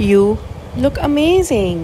You look amazing.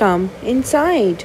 Come inside.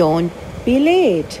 Don't be late.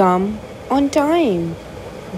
Come on time.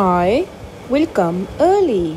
I will come early.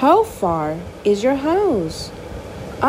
How far is your house?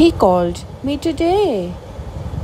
He called me today.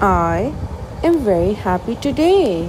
I am very happy today.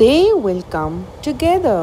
They will come together.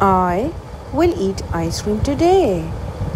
I will eat ice cream today.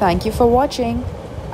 Thank you for watching.